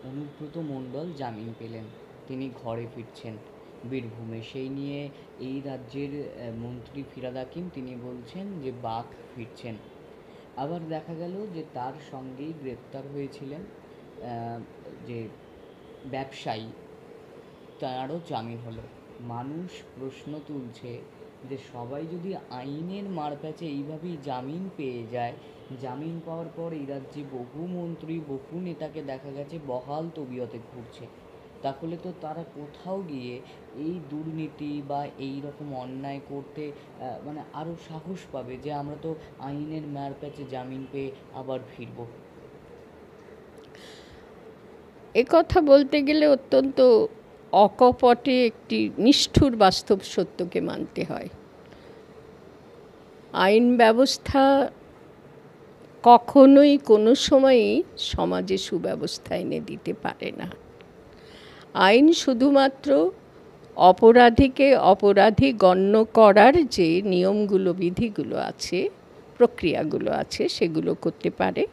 অনুব্রত মণ্ডল জামিন পেলেন, তিনি ঘরে ফিরছেন বীরভূমে। সেই নিয়ে এই রাজ্যের মন্ত্রী ফিরহাদ হাকিম তিনি বলছেন যে বাঘ ফিরছেন। আবার দেখা গেল যে তার সঙ্গেই গ্রেপ্তার হয়েছিলেন যে ব্যবসায়ী, তারও জামিন হলো। মানুষ প্রশ্ন তুলছে যে সবাই যদি আইনের মারপ্যাচে এইভাবেই জামিন পেয়ে যায়, জামিন পাওয়ার পর এই রাজ্যে বহু মন্ত্রী বহু নেতাকে দেখা গেছে বহাল তবিয়তে ঘুরছে, তাহলে তো তারা কোথাও গিয়ে এই দুর্নীতি বা এই রকম অন্যায় করতে মানে আরও সাহস পাবে যে আমরা তো আইনের মারপ্যাচে জামিন পেয়ে আবার ফিরব। কথা বলতে গেলে অত্যন্ত অকপটে একটি নিষ্ঠুর বাস্তব সত্যকে মানতে হয়। আইন ব্যবস্থা কখনোই কোনো সময়ই সমাজে সুব্যবস্থা এনে দিতে পারে না। আইন শুধুমাত্র অপরাধীকে অপরাধী গণ্য করার যে নিয়মগুলো বিধিগুলো আছে, প্রক্রিয়াগুলো আছে, সেগুলো করতে পারে।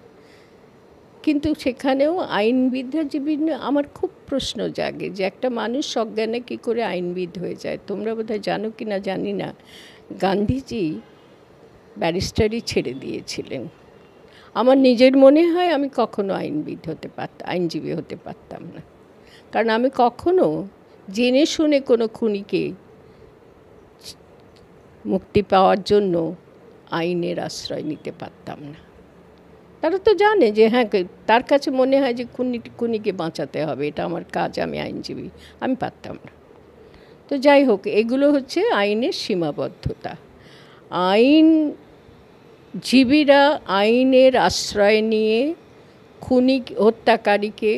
কিন্তু সেখানেও আইনবিদরা বিভিন্ন আমার খুব প্রশ্ন জাগে যে একটা মানুষ সজ্ঞানে কী করে আইনবিদ হয়ে যায়। তোমরা বোধহয় জানো কি না জানি না, গান্ধীজি ব্যারিস্টারি ছেড়ে দিয়েছিলেন। আমার নিজের মনে হয় আমি কখনো আইনজীবী হতে পারতাম না, কারণ আমি কখনো জেনে শুনে কোনো খুনিকে মুক্তি পাওয়ার জন্য আইনের আশ্রয় নিতে পারতাম না। তারা তো জানে যে হ্যাঁ, তার কাছে মনে হয় যে খুনিকে বাঁচাতে হবে, এটা আমার কাজ, আমি আইনজীবী, আমি পারতাম না। তো যাই হোক, এগুলো হচ্ছে আইনের সীমাবদ্ধতা। আইনজীবীরা আইনের আশ্রয় নিয়ে হত্যাকারীকে,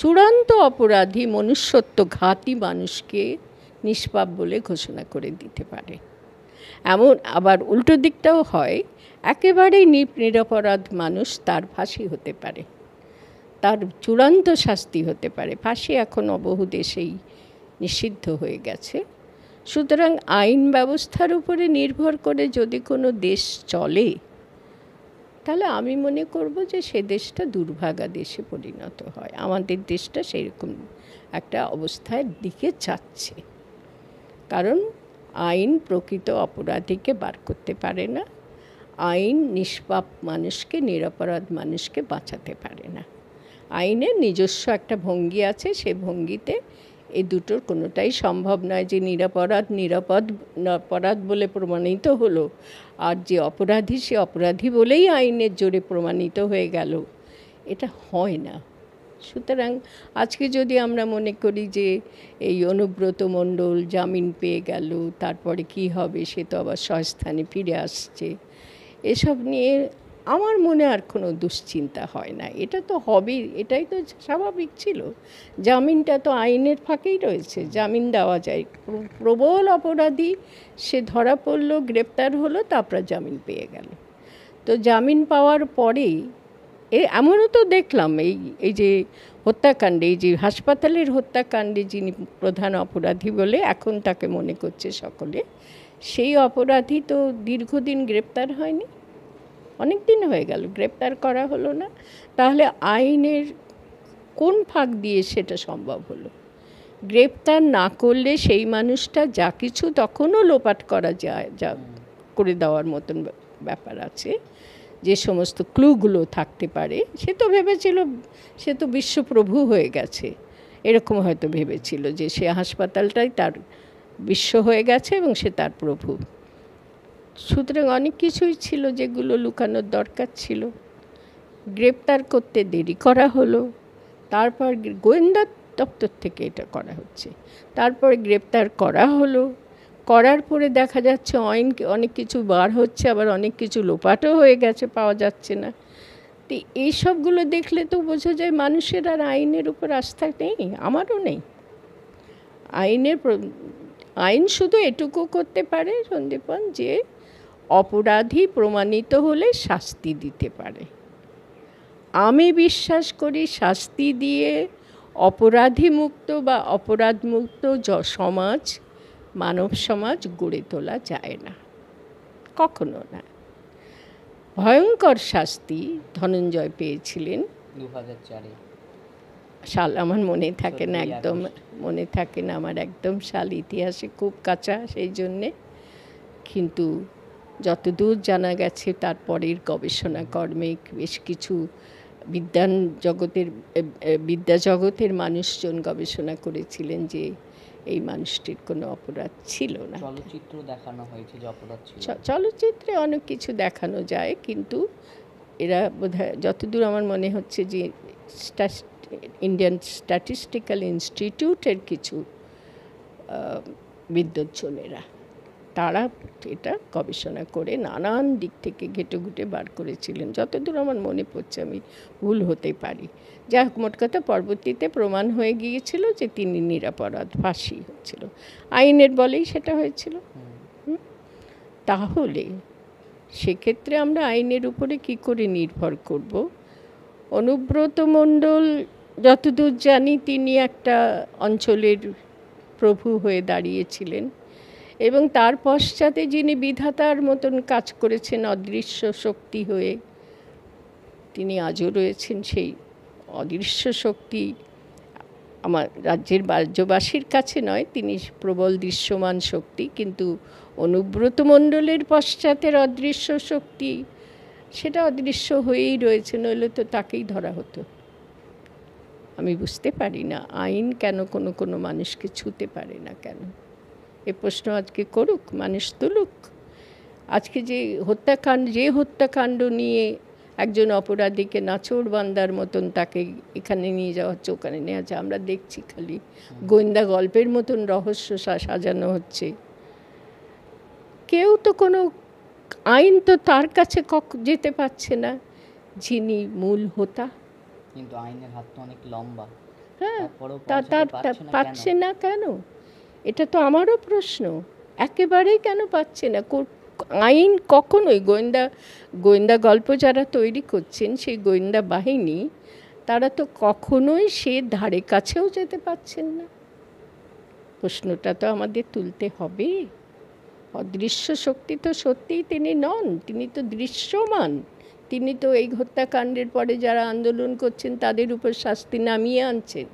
চূড়ান্ত অপরাধী, মনুষ্যত্বঘাতী মানুষকে নিষ্পাপ বলে ঘোষণা করে দিতে পারে। এমন আবার উল্টো দিকটাও হয়, একেবারেই নিরপরাধ মানুষ, তার ফাঁসি হতে পারে, তার চূড়ান্ত শাস্তি হতে পারে। ফাঁসি এখন বহু দেশেই নিষিদ্ধ হয়ে গেছে। সুতরাং আইন ব্যবস্থার উপরে নির্ভর করে যদি কোনো দেশ চলে, তাহলে আমি মনে করব যে সে দেশটা দুর্ভাগা দেশে পরিণত হয়। আমাদের দেশটা সেরকম একটা অবস্থার দিকে যাচ্ছে, কারণ আইন প্রকৃত অপরাধীকে বার করতে পারে না, আইন নিষ্পাপ মানুষকে, নিরপরাধ মানুষকে বাঁচাতে পারে না। আইনের নিজস্ব একটা ভঙ্গি আছে, সে ভঙ্গিতে এই দুটোর কোনোটাই সম্ভব নয় যে নিরপরাধ বলে প্রমাণিত হলো, আর যে অপরাধী সে অপরাধী বলেই আইনের জোরে প্রমাণিত হয়ে গেল, এটা হয় না। সুতরাং আজকে যদি আমরা মনে করি যে এই অনুব্রত মণ্ডল জামিন পেয়ে গেল, তারপরে কি হবে, সে তো আবার স্বস্থানে ফিরে আসছে, এসব নিয়ে আমার মনে আর কোনো দুশ্চিন্তা হয় না। এটা তো হবেই, এটাই তো স্বাভাবিক ছিল। জামিনটা তো আইনের ফাঁকেই রয়েছে, জামিন দেওয়া যায়। প্রবল অপরাধী সে ধরা পড়ল, গ্রেপ্তার হলো, তারপর জামিন পেয়ে গেল। তো জামিন পাওয়ার পরেই এমনও তো দেখলাম এই যে হত্যাকাণ্ডে, এই যে হাসপাতালের হত্যাকাণ্ডে যিনি প্রধান অপরাধী বলে এখন তাকে মনে করছে সকলে, সেই অপরাধী তো দীর্ঘদিন গ্রেপ্তার হয়নি, অনেক দিন হয়ে গেল গ্রেপ্তার করা হলো না। তাহলে আইনের কোন ফাঁক দিয়ে সেটা সম্ভব হলো? গ্রেপ্তার না করলে সেই মানুষটা যা কিছু তখনও লোপাট করা যায়, যা করে দেওয়ার মতন ব্যাপার আছে, যে সমস্ত ক্লুগুলো থাকতে পারে। সে তো ভেবেছিল সে তো বিশ্বপ্রভু হয়ে গেছে, এরকম হয়তো ভেবেছিল যে সে হাসপাতালটাই তার বিশ্ব হয়ে গেছে এবং সে তার প্রভু। সুতরাং অনেক কিছুই ছিল যেগুলো লুকানোর দরকার ছিল। গ্রেপ্তার করতে দেরি করা হলো, তারপর গোয়েন্দা দপ্তর থেকে এটা করা হচ্ছে, তারপরে গ্রেপ্তার করা হলো, করার পরে দেখা যাচ্ছে অনেক কিছু বার হচ্ছে, আবার অনেক কিছু লোপাটও হয়ে গেছে, পাওয়া যাচ্ছে না। তো এইসবগুলো দেখলে তো বোঝা যায় মানুষের আর আইনের উপর আস্থা নেই, আমারও নেই। আইন শুধু এটুকু করতে পারে সন্দীপন, যে অপরাধী প্রমাণিত হলে শাস্তি দিতে পারে। আমি বিশ্বাস করি শাস্তি দিয়ে অপরাধী মুক্ত বা অপরাধ মুক্ত সমাজ, মানব সমাজ গড়ে তোলা যায় না, কখনো না। ভয়ঙ্কর শাস্তি ধনঞ্জয় পেয়েছিলেন 2004-এ। সাল আমার মনে থাকে না 14ই একদম, আগস্ট। মনে থাকে না আমার একদম সাল, ইতিহাসে খুব কাঁচা সেই জন্যে। কিন্তু যতদূর জানা গেছে তার পরের গবেষণা কর্মে বেশ কিছু বিজ্ঞান জগতের বিদ্যা জগতের মানুষজন গবেষণা করেছিলেন যে এই মানুষটির কোনো অপরাধ ছিল না। চলচ্চিত্র দেখানো হয়েছে যে অপরাধ ছিল। চলচ্চিত্রে অনেক কিছু দেখানো যায়, কিন্তু এরা বোধহয় যতদূর আমার মনে হচ্ছে যে ইন্ডিয়ান স্ট্যাটিস্টিক্যাল ইনস্টিটিউটের কিছু বিদ্বজ্জনেরা, তারা এটা গবেষণা করে নানান দিক থেকে ঘেঁটে বার করেছিলেন, যতদূর আমার মনে পড়ছে, আমি ভুল হতে পারি। যাই হোক, মোট কথা পরবর্তীতে প্রমাণ হয়ে গিয়েছিল যে তিনি নিরপরাধ, ফাঁসি হচ্ছিল, আইনের বলেই সেটা হয়েছিল। তাহলে সেক্ষেত্রে আমরা আইনের উপরে কি করে নির্ভর করব? অনুব্রত মণ্ডল যতদূর জানি তিনি একটা অঞ্চলের প্রভু হয়ে দাঁড়িয়েছিলেন, এবং তার পশ্চাতে যিনি বিধাতার মতন কাজ করেছেন অদৃশ্য শক্তি হয়ে, তিনি আজও রয়েছেন। সেই অদৃশ্য শক্তি আমার রাজ্যবাসীর কাছে নয়, তিনি প্রবল দৃশ্যমান শক্তি, কিন্তু অনুব্রত মণ্ডলের পশ্চাতের অদৃশ্য শক্তি সেটা অদৃশ্য হয়েই রয়েছে, নইলে তো তাকেই ধরা হতো। আমি বুঝতে পারি না আইন কেন কোনো মানুষকে ছুঁতে পারে না কেন? এ প্রশ্ন আজকে করুক, মানুষ তুলুক। আজকে যে হত্যাকাণ্ড নিয়ে একজন অপরাধীকে নাছোড়বান্দার মতন তাকে এখানে নিয়ে যাওয়া হচ্ছে, ওখানে নিয়ে যাচ্ছে, আমরা দেখছি খালি গোয়েন্দা গল্পের মতন রহস্য সাজানো হচ্ছে। কেউ তো কোনো আইন তো তার কাছে যেতে পারছে না যিনি মূল হোতা। কিন্তু আইনের হাত তো অনেক লম্বা। হ্যাঁ, তারপরেও পাচ্ছে না কেন? এটা তো আমারও প্রশ্ন। একেবারেই কেন পাচ্ছে না? আইন কখনোই গোয়েন্দা গল্প যারা তৈরি করছেন, সেই গোয়েন্দা বাহিনী, তারা তো কখনোই সে ধারে কাছেও যেতে পারছেন না। প্রশ্নটা তো আমাদের তুলতে হবে। অদৃশ্য শক্তি তো সত্যিই তিনি নন, তিনি তো দৃশ্যমান। তিনি তো এই হত্যাকাণ্ডের পরে যারা আন্দোলন করছেন তাদের উপর শাস্তি নামিয়ে আনছেন।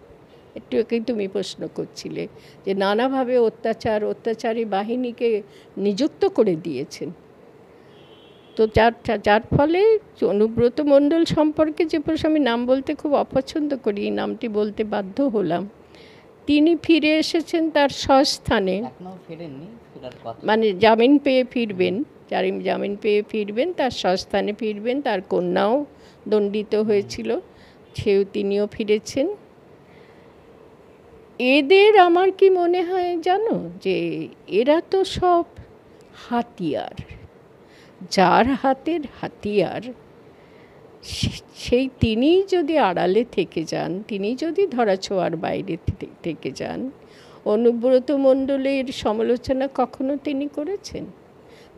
একটু আগেই তুমি প্রশ্ন করছিলে যে নানাভাবে অত্যাচারী বাহিনীকে নিযুক্ত করে দিয়েছেন। তো যার ফলে অনুব্রত মণ্ডল সম্পর্কে যে প্রশ্ন, আমি নাম বলতে খুব অপছন্দ করি, এই নামটি বলতে বাধ্য হলাম, তিনি ফিরে এসেছেন তার স্বস্থানে। এখনো ফেরেননি, ফেরার কথা। মানে জামিন পেয়ে ফিরবেন, তার স্বস্থানে ফিরবেন। তার কন্যাও দণ্ডিত হয়েছিল, তিনিও ফিরেছেন। এদের আমার কি মনে হয় জানো, যে এরা তো সব হাতিয়ার, যার হাতের হাতিয়ার সেই তিনিই যদি আড়ালে থেকে যান, তিনি যদি ধরাছোঁয়ার বাইরে থেকে যান, অনুব্রত মণ্ডলের সমালোচনা কখনো তিনি করেছেন?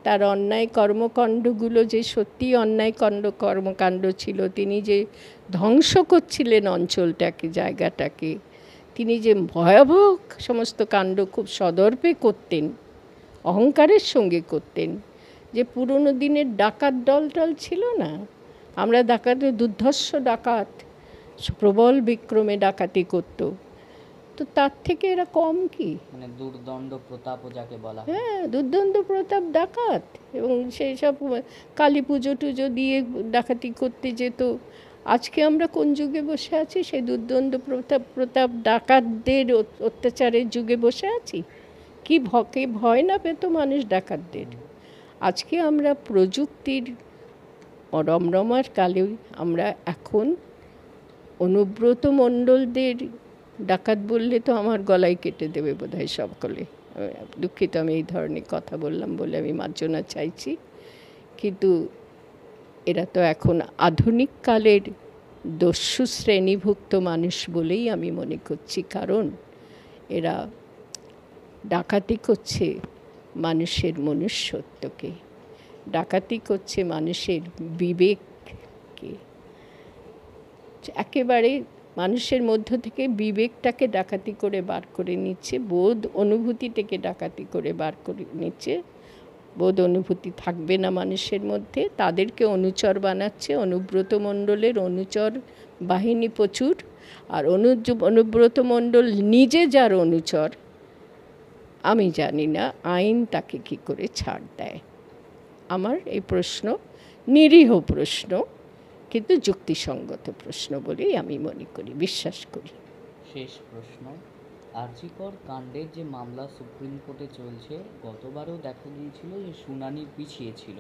তার অন্যায় কর্মকাণ্ডগুলো যে সত্যি অন্যায় কর্মকাণ্ড ছিল, তিনি যে ধ্বংস করছিলেন অঞ্চলটাকে, জায়গাটাকে, তিনি যে ভয়াবহ সমস্ত কাণ্ড খুব সদর্পে করতেন, অহংকারের সঙ্গে করতেন, যে পুরনো দিনের ডাকাত দল ছিল না, আমরা দুর্ধর্ষ ডাকাত, প্রবল বিক্রমে ডাকাতি করত, তো তার থেকে এরা কম কি? মানে দুর্দণ্ড প্রতাপও যাকে বলা হয়। হ্যাঁ, দুর্দণ্ড প্রতাপ ডাকাত, এবং সেই সব কালী পুজো দিয়ে ডাকাতি করতে যেত। আজকে আমরা কোন যুগে বসে আছি? সেই দুর্দণ্ড প্রতাপ ডাকাতদের অত্যাচারের যুগে বসে আছি। কি ভয় না পেত মানুষ ডাকাতদের? আজকে আমরা প্রযুক্তির রমরমার কালে আমরা এখন অনুব্রত মণ্ডলদের ডাকাত বললে তো আমার গলায় কেটে দেবে বোধহয় সকলে। দুঃখিত, আমি এই ধরনের কথা বললাম বলে আমি মার্জনা চাইছি। কিন্তু এরা তো এখন আধুনিক কালের দস্যু শ্রেণীভুক্ত মানুষ বলেই আমি মনে করছি, কারণ এরা ডাকাতি করছে মানুষের মনুষ্যত্বকে, ডাকাতি করছে মানুষের বিবেককে, একেবারে মানুষের মধ্য থেকে বিবেকটাকে ডাকাতি করে বার করে নিচ্ছে, বোধ অনুভূতিটাকে ডাকাতি করে বার করে নিচ্ছে। বোধ অনুভূতি থাকবে না মানুষের মধ্যে, তাদেরকে অনুচর বানাচ্ছে। অনুব্রত মণ্ডলের অনুচর বাহিনী প্রচুর, আর অনুব্রত মণ্ডল নিজে যার অনুচর, আমি জানি না আইন তাকে কি করে ছাড় দেয়। আমার এই প্রশ্ন নিরীহ প্রশ্ন, কিন্তু যুক্তিসঙ্গত প্রশ্ন বলেই আমি মনে করি, বিশ্বাস করি। শেষ প্রশ্ন, আরজি কর কাণ্ডের যে মামলা সুপ্রিম কোর্টে চলছে, গতবারও দেখা গিয়েছিল যে শুনানি পিছিয়ে ছিল,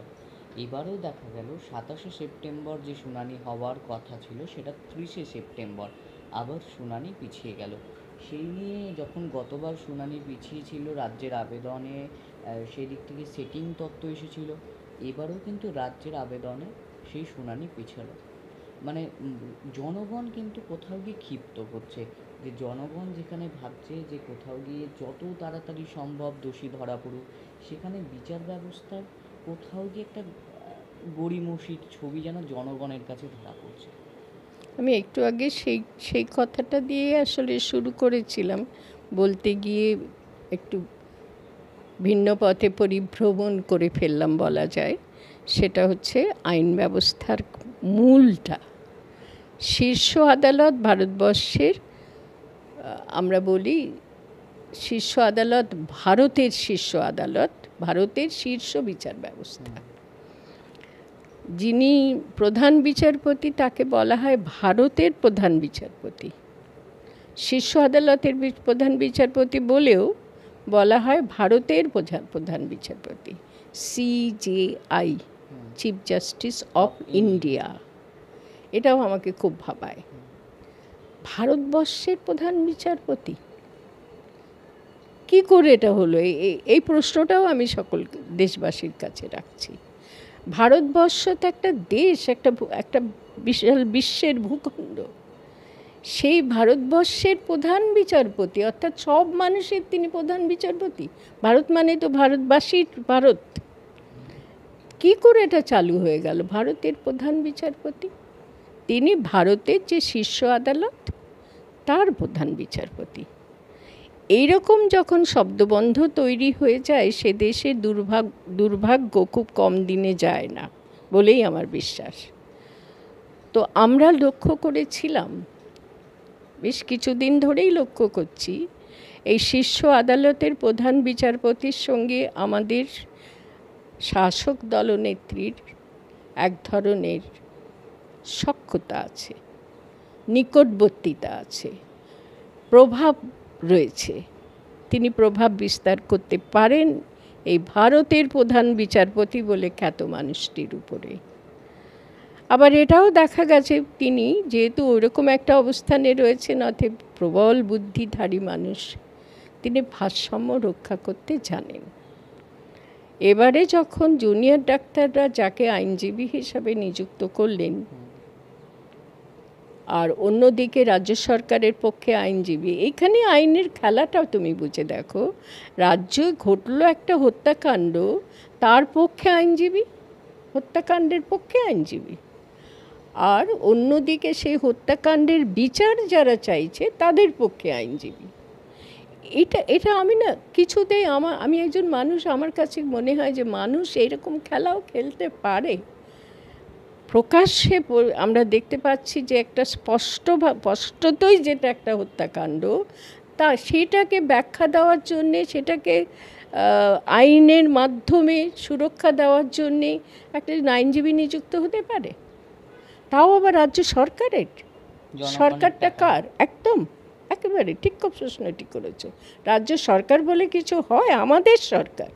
এবারও দেখা গেল 27শে সেপ্টেম্বর যে শুনানি হওয়ার কথা ছিল সেটা 30শে সেপ্টেম্বর আবার শুনানি পিছিয়ে গেল। সেই নিয়ে যখন গতবার শুনানি পিছিয়ে ছিল রাজ্যের আবেদনে, সেই দিক থেকে সেটিং তত্ত্ব এসেছিল, এবারও কিন্তু রাজ্যের আবেদনে সেই শুনানি পিছালো। মানে জনগণ কিন্তু কোথাও গিয়ে ক্ষিপ্ত হচ্ছে, যে জনগণ যেখানে ভাবছে যে কোথাও গিয়ে যত তাড়াতাড়ি সম্ভব দোষী ধরা পড়ুক, সেখানে বিচার ব্যবস্থার কোথাও গিয়ে একটা গড়িমসির ছবি যেন জনগণের কাছে ধরা পড়ছে। আমি একটু আগে সেই কথাটা দিয়ে আসলে শুরু করেছিলাম, বলতে গিয়ে একটু ভিন্ন পথে পরিভ্রমণ করে ফেললাম বলা যায়। সেটা হচ্ছে আইন ব্যবস্থার মূলটা। শীর্ষ আদালত ভারতবর্ষের, আমরা বলি শীর্ষ আদালত, ভারতের শীর্ষ আদালত, ভারতের শীর্ষ বিচার ব্যবস্থা। যিনি প্রধান বিচারপতি তাকে বলা হয় ভারতের প্রধান বিচারপতি। শীর্ষ আদালতের প্রধান বিচারপতি বলেও বলা হয় ভারতের প্রধান বিচারপতি, CJI, chief justice of India. এটাও আমাকে খুব ভাবায়, ভারতবর্ষের প্রধান বিচারপতি কি করে এটা হলো? এই প্রশ্নটাও আমি সকল দেশবাসীর কাছে রাখছি। ভারতবর্ষ তো একটা দেশ, একটা বিশাল বিশ্বের ভূখণ্ড। সেই ভারতবর্ষের প্রধান বিচারপতি, অর্থাৎ সব মানুষের তিনি প্রধান বিচারপতি। ভারত মানে তো ভারতবাসীর ভারত। কি করে এটা চালু হয়ে গেল? ভারতের প্রধান বিচারপতি তিনি ভারতের যে শীর্ষ আদালত তার প্রধান বিচারপতি। এইরকম যখন শব্দবন্ধ তৈরি হয়ে যায়, সে দেশে দুর্ভাগ্য খুব কম দিনে যায় না বলেই আমার বিশ্বাস। তো আমরা লক্ষ্য করেছিলাম, বেশ কিছুদিন ধরেই লক্ষ্য করছি, এই শীর্ষ আদালতের প্রধান বিচারপতির সঙ্গে আমাদের শাসক দলনেত্রীর এক ধরনের সখ্যতা আছে, নিকটবর্তিতা আছে, প্রভাব রয়েছে। তিনি প্রভাব বিস্তার করতে পারেন এই ভারতের প্রধান বিচারপতি বলে খ্যাত মানুষটির উপরে। আবার এটাও দেখা গেছে তিনি যেহেতু ওইরকম একটা অবস্থানে রয়েছেন, অতএব প্রবল বুদ্ধিধারী মানুষ, তিনি ভারসাম্য রক্ষা করতে জানেন। এবারে যখন জুনিয়র ডাক্তাররা যাকে আইনজীবী হিসাবে নিযুক্ত করলেন, আর অন্যদিকে রাজ্য সরকারের পক্ষে আইনজীবী, এইখানে আইনের খেলাটাও তুমি বুঝে দেখো। রাজ্যে ঘটল একটা হত্যাকাণ্ড, তার পক্ষে আইনজীবী, হত্যাকাণ্ডের পক্ষে আইনজীবী, আর অন্যদিকে সেই হত্যাকাণ্ডের বিচার যারা চাইছে তাদের পক্ষে আইনজীবী। এটা আমি না কিছুতেই, আমি একজন মানুষ, আমার কাছে মনে হয় যে মানুষ এইরকম খেলাও খেলতে পারে। প্রকাশ্যে আমরা দেখতে পাচ্ছি যে একটা স্পষ্টতই যেটা একটা হত্যাকাণ্ড, তা সেটাকে ব্যাখ্যা দেওয়ার জন্যে, সেটাকে আইনের মাধ্যমে সুরক্ষা দেওয়ার জন্যে একটা আইনজীবী নিযুক্ত হতে পারে, তাও আবার রাজ্য সরকারের। সরকারটা কার? একদম একেবারে ঠিক প্রশ্নটি করেছো। রাজ্য সরকার বলে কিছু হয়? আমাদের সরকার,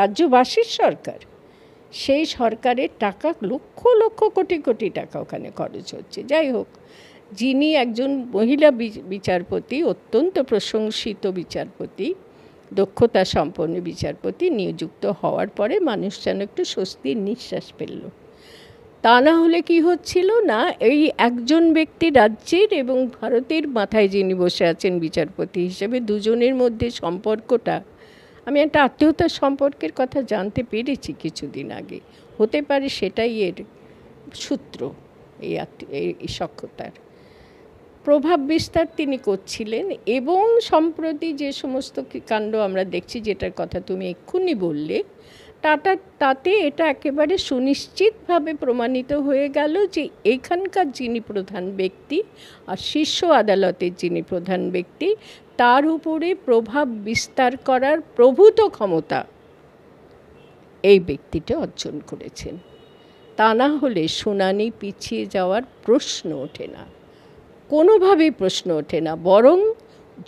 রাজ্যবাসীর সরকার। সেই সরকারের টাকা লক্ষ লক্ষ কোটি কোটি টাকা ওখানে খরচ হচ্ছে। যাই হোক, যিনি একজন মহিলা বিচারপতি, অত্যন্ত প্রশংসিত বিচারপতি, দক্ষতা সম্পন্ন বিচারপতি নিযুক্ত হওয়ার পরে মানুষ যেন একটু স্বস্তির নিঃশ্বাস ফেলল। তা না হলে কি হচ্ছিল না, এই একজন ব্যক্তি রাজ্যের এবং ভারতের মাথায় যিনি বসে আছেন বিচারপতি হিসেবে, দুজনের মধ্যে সম্পর্কটা, আমি একটা আত্মীয়তার সম্পর্কের কথা জানতে পেরেছি কিছুদিন আগে, হতে পারে সেটাই এর সূত্র, এই সখ্যতার প্রভাব বিস্তার তিনি করছিলেন। এবং সম্প্রতি যে সমস্ত কাণ্ড আমরা দেখছি, যেটার কথা তুমি এক্ষুনি বললে, তাতে এটা একেবারে সুনিশ্চিতভাবে প্রমাণিত হয়ে গেল যে এখানকার যিনি প্রধান ব্যক্তি আর শীর্ষ আদালতের যিনি প্রধান ব্যক্তি, তার উপরে প্রভাব বিস্তার করার প্রভূত ক্ষমতা এই ব্যক্তিটা অর্জন করেছেন। তা না হলে শুনানি পিছিয়ে যাওয়ার প্রশ্ন ওঠে না, কোনোভাবেই প্রশ্ন ওঠে না। বরং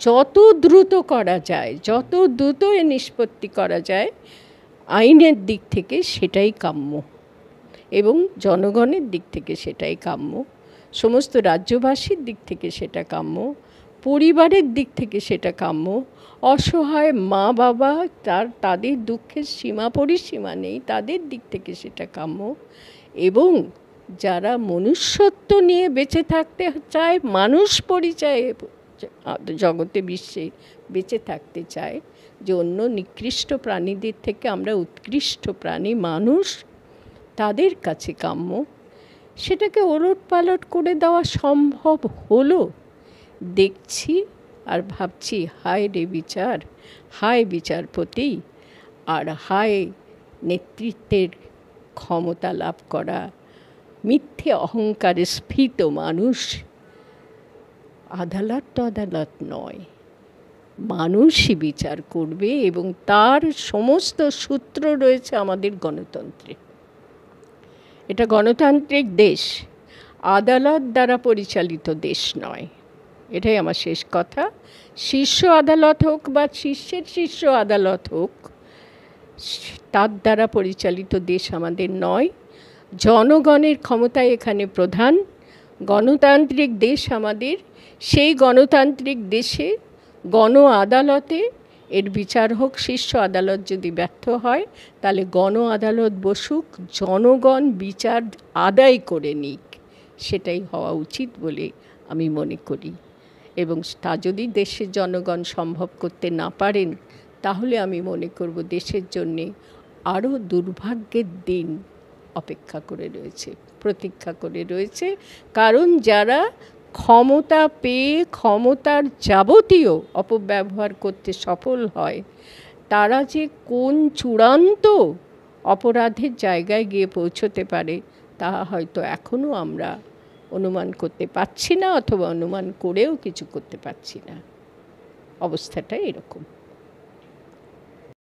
যত দ্রুত করা যায়, যত দ্রুত এ নিষ্পত্তি করা যায়, আইনের দিক থেকে সেটাই কাম্য এবং জনগণের দিক থেকে সেটাই কাম্য, সমস্ত রাজ্যবাসীর দিক থেকে সেটা কাম্য, পরিবারের দিক থেকে সেটা কাম্য। অসহায় মা বাবা, তাদের দুঃখের সীমা পরিসীমা নেই, তাদের দিক থেকে সেটা কাম্য। এবং যারা মনুষ্যত্ব নিয়ে বেঁচে থাকতে চায়, মানুষ পরিচয়ে জগতে বিশ্বে বেঁচে থাকতে চায়, যে অন্য নিকৃষ্ট প্রাণীদের থেকে আমরা উৎকৃষ্ট প্রাণী মানুষ, তাদের কাছে কাম্য। সেটাকে ওলটপালট করে দেওয়া সম্ভব হলো দেখছি আর ভাবছি, হায় রে বিচার, হায় বিচারপতি, আর হায় নেতৃত্বের ক্ষমতা লাভ করা মিথ্যে অহংকারে স্ফীত মানুষ। আদালত তো আদালত নয়, মানুষই বিচার করবে, এবং তার সমস্ত সূত্র রয়েছে আমাদের গণতন্ত্রে। এটা গণতান্ত্রিক দেশ, আদালত দ্বারা পরিচালিত দেশ নয়। এটাই আমার শেষ কথা। শীর্ষ আদালত হোক বা শীর্ষের শীর্ষ আদালত হোক, তার দ্বারা পরিচালিত দেশ আমাদের নয়। জনগণের ক্ষমতায় এখানে প্রধান। গণতান্ত্রিক দেশ আমাদের। সেই গণতান্ত্রিক দেশে গণ আদালতে এর বিচার হোক। শীর্ষ আদালত যদি ব্যর্থ হয়, তাহলে গণ আদালত বসুক, জনগণ বিচার আদায় করে নিক। সেটাই হওয়া উচিত বলে আমি মনে করি। এবং তা যদি দেশের জনগণ সম্ভব করতে না পারেন, তাহলে আমি মনে করব দেশের জন্যে আরও দুর্ভাগ্যের দিন অপেক্ষা করে রয়েছে, প্রতীক্ষা করে রয়েছে। কারণ যারা ক্ষমতা পেয়ে ক্ষমতার যাবতীয় অপব্যবহার করতে সফল হয়, তারা যে কোন চূড়ান্ত অপরাধের জায়গায় গিয়ে পৌঁছতে পারে, তা হয়তো এখনও আমরা অনুমান করতে পারছি না, অথবা অনুমান করেও কিছু করতে পারছি না। অবস্থাটা এরকম।